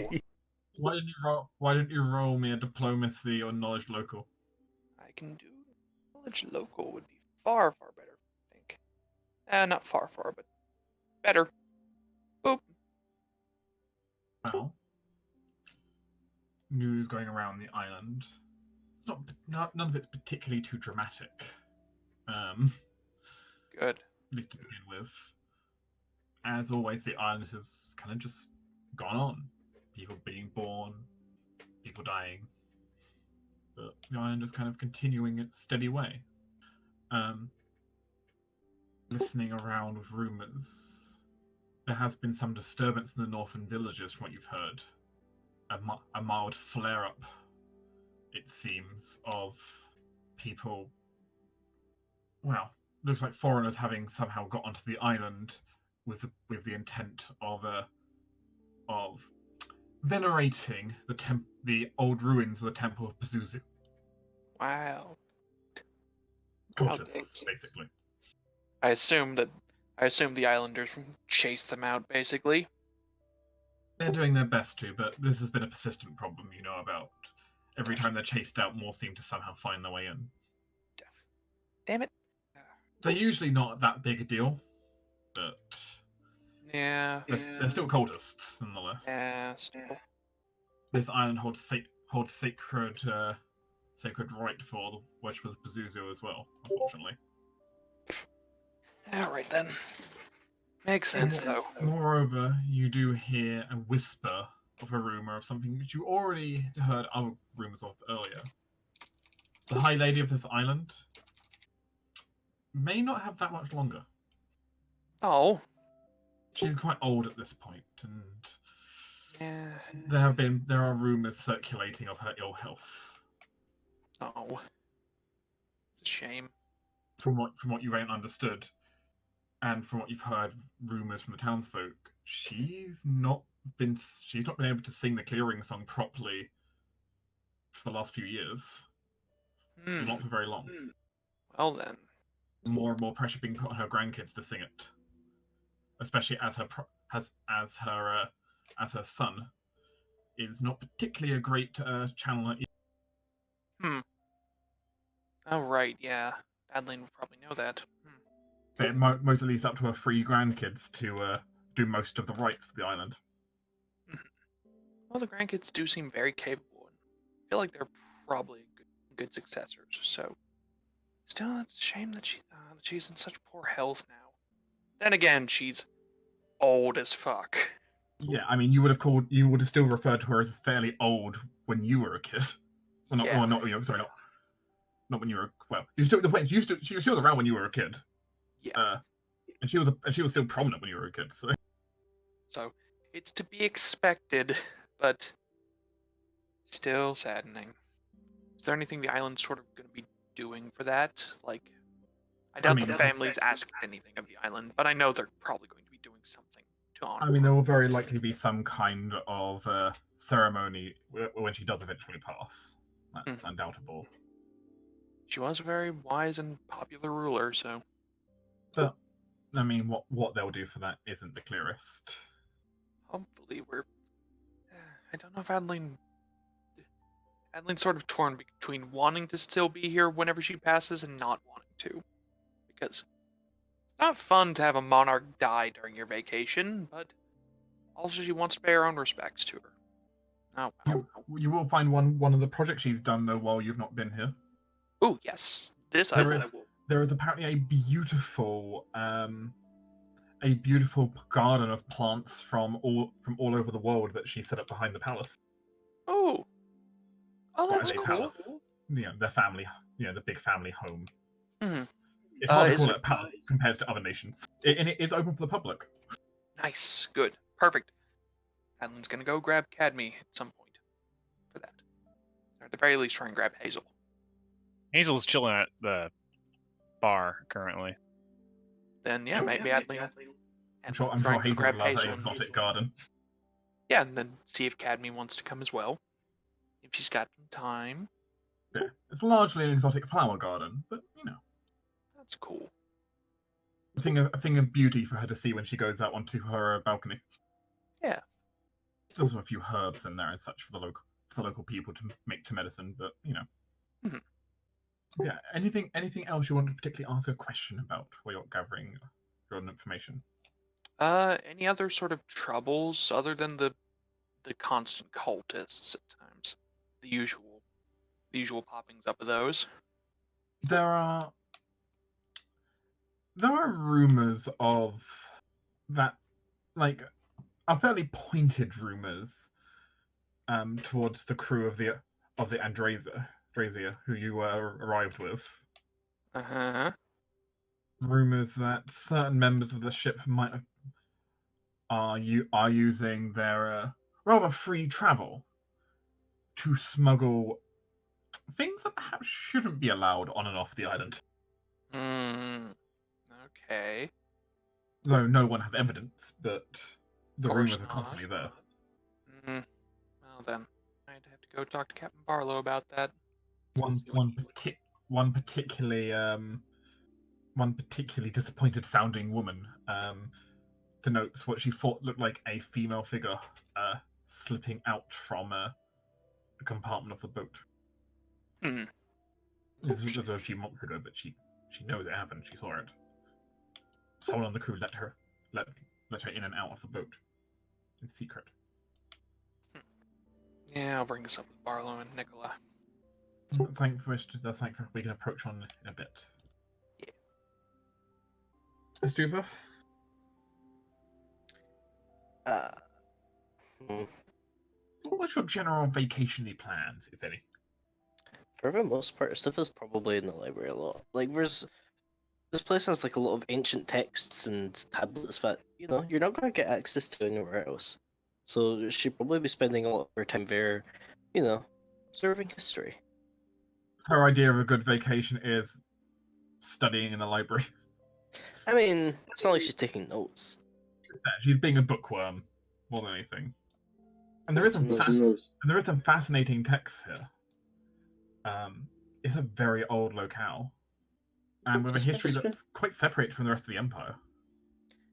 Why didn't you roll me a diplomacy or knowledge local? I can do knowledge local would be far, far better, I think. Not far, but better. Boop. Well, news going around the island. It's none of it's particularly too dramatic. Good. At least to begin with. As always, the island has kind of just gone on. People being born, people dying. But the island is kind of continuing its steady way. Listening around with rumours, there has been some disturbance in the northern villages from what you've heard. A mild flare-up, it seems, of people. Well, looks like foreigners having somehow got onto the island with the intent of venerating the old ruins of the temple of Pazuzu. Wow. Cultists, basically. I assume the islanders chased them out, basically. They're doing their best to, but this has been a persistent problem you know about. Every time they're chased out, more seem to somehow find their way in. Damn it. They're usually not that big a deal, but Yeah. they're still cultists, nonetheless. Yeah, still. This island holds sacred right for the worshippers of Pazuzu as well, unfortunately. Alright then. Makes sense, though. Moreover, you do hear a whisper of a rumor of something that you already heard other rumors of earlier. The High Lady of this island may not have that much longer. Oh. She's quite old at this point, and Yeah. there are rumors circulating of her ill health. Oh. It's a shame. From what you ain't understood, and from what you've heard rumors from the townsfolk, she's not been able to sing the clearing song properly for the last few years. Not for very long. Well then. More and more pressure being put on her grandkids to sing it, especially as her son is not particularly a great channeler. Oh right, yeah. Adeline would probably know that. It mostly leaves up to her 3 grandkids to do most of the rites for the island. Well, the grandkids do seem very capable, and I feel like they're probably good successors. So, still, it's a shame that she's in such poor health now. Then again, she's old as fuck. Yeah, I mean, you would have still referred to her as fairly old when you were a kid. Well, Yeah. not when you were. Well, she was still around when you were a kid. Yeah. And she was still prominent when you were a kid. So, it's to be expected, but still saddening. Is there anything the island's sort of going to be doing for that? Like, I doubt the family's asked anything of the island, but I know they're probably going to be doing something to honor. I mean, there will very likely be some kind of ceremony when she does eventually pass. That's undoubtable. She was a very wise and popular ruler, so. But I mean, what they'll do for that isn't the clearest. Hopefully, I don't know if Adeline's sort of torn between wanting to still be here whenever she passes and not wanting to, because it's not fun to have a monarch die during your vacation, but also she wants to pay her own respects to her. Oh, wow. You will find one of the projects she's done though while you've not been here. Oh, yes. This I will. There is apparently a beautiful garden of plants from all over the world that she set up behind the palace. Oh. Oh, Well, I that's say cool. palace. The family, the big family home. Mhm. It's hard to Is call it- it a palace compared to other nations. And it is open for the public. Nice. Good. Perfect. Adlin's gonna go grab Cadme at some point for that. Or at the very least, try and grab Hazel. Hazel's chilling at the bar currently. Then, yeah, Sure. maybe Adlin. I'm sure try Hazel and would grab love Hazel an and- exotic garden. Yeah, and then see if Cadme wants to come as well. If she's got some time. Yeah. It's largely an exotic flower garden, but That's cool. a thing of beauty for her to see when she goes out onto her balcony. Yeah. There's also a few herbs in there and such for the local people to make to medicine, but Mhm. Yeah. Anything else you want to particularly ask a question about while you're gathering your information? Any other sort of troubles other than the constant cultists at times? The usual poppings up of those. There are rumors of that, like, are fairly pointed rumors towards the crew of the Andrazia, who you arrived with. Uh-huh. Rumors that certain members of the ship are using their rather free travel to smuggle things that perhaps shouldn't be allowed on and off the island. Okay. Though no one has evidence, but the Course rumors are not. constantly there. Well then, I'd have to go talk to Captain Barlow about that. One particularly disappointed sounding woman denotes what she thought looked like a female figure slipping out from a compartment of the boat. Hmm. This was a few months ago, but she knows it happened. She saw it. Someone on the crew let her in and out of the boat in secret. Yeah, I'll bring this up with Barlow and Nicola. That's we can approach on in a bit. Yeah. Estuva? What's your general vacation-y plans, if any? For the most part, stuff is probably in the library a lot. Like, this place has like a lot of ancient texts and tablets that you're not going to get access to anywhere else. So she'd probably be spending a lot of her time there, observing history. Her idea of a good vacation is studying in the library. I mean, it's not like she's taking notes. She's being a bookworm more than anything. And there is some fascinating texts here. It's a very old locale, and with a history that's quite separated from the rest of the empire.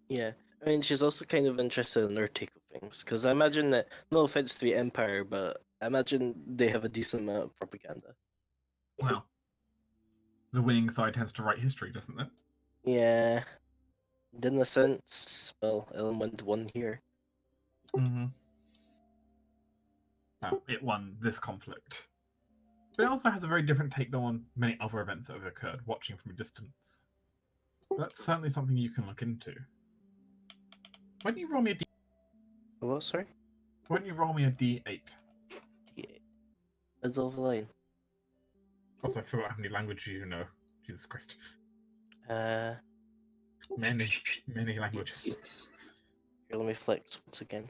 Yeah, I mean, she's also kind of interested in their take of things, because I imagine that, no offense to the empire, but I imagine they have a decent amount of propaganda. Well, the winning side tends to write history, doesn't it? Yeah, in a sense, well, Element won here. Mm-hmm. Well, it won this conflict. But it also has a very different take though on many other events that have occurred, watching from a distance. But that's certainly something you can look into. Why don't you roll me a D? What, sorry? Why don't you roll me a D8? Yeah. Middle of the line. Also, I forgot how many languages you know. Jesus Christ. Many languages. Here, let me flex once again.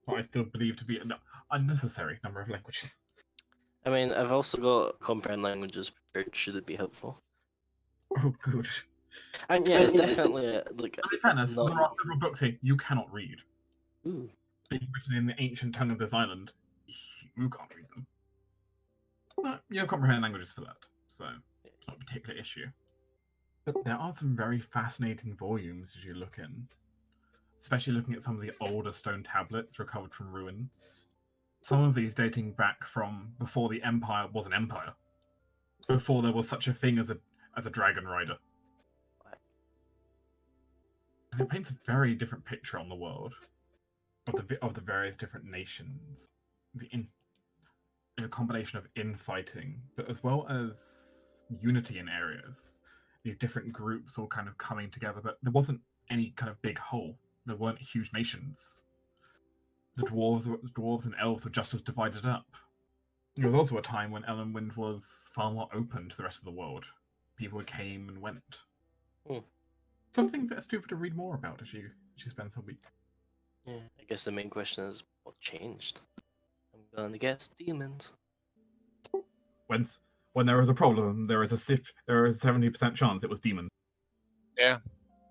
What I still believe to be an unnecessary number of languages. I mean, I've also got comprehend languages prepared, should it be helpful. Oh, good. And yeah, it's definitely like. In fairness, not- there are several books here you cannot read. Ooh. Being written in the ancient tongue of this island, you can't read them. No, you have comprehend languages for that, so it's not a particular issue. But there are some very fascinating volumes as you look in, especially looking at some of the older stone tablets recovered from ruins. Some of these dating back from before the Empire was an empire, before there was such a thing as a dragon rider. And it paints a very different picture on the world. of the various different nations, a combination of infighting, but as well as unity in areas. These different groups all kind of coming together, but there wasn't any kind of big whole. There weren't huge nations. The dwarves and elves were just as divided up. There was also a time when Ellenwind was far more open to the rest of the world. People came and went. Hmm. Something for Estufa to read more about as she spends her week. Yeah, I guess the main question is what changed. I'm gonna guess demons. When there is a problem, there is a 70% chance it was demons. Yeah,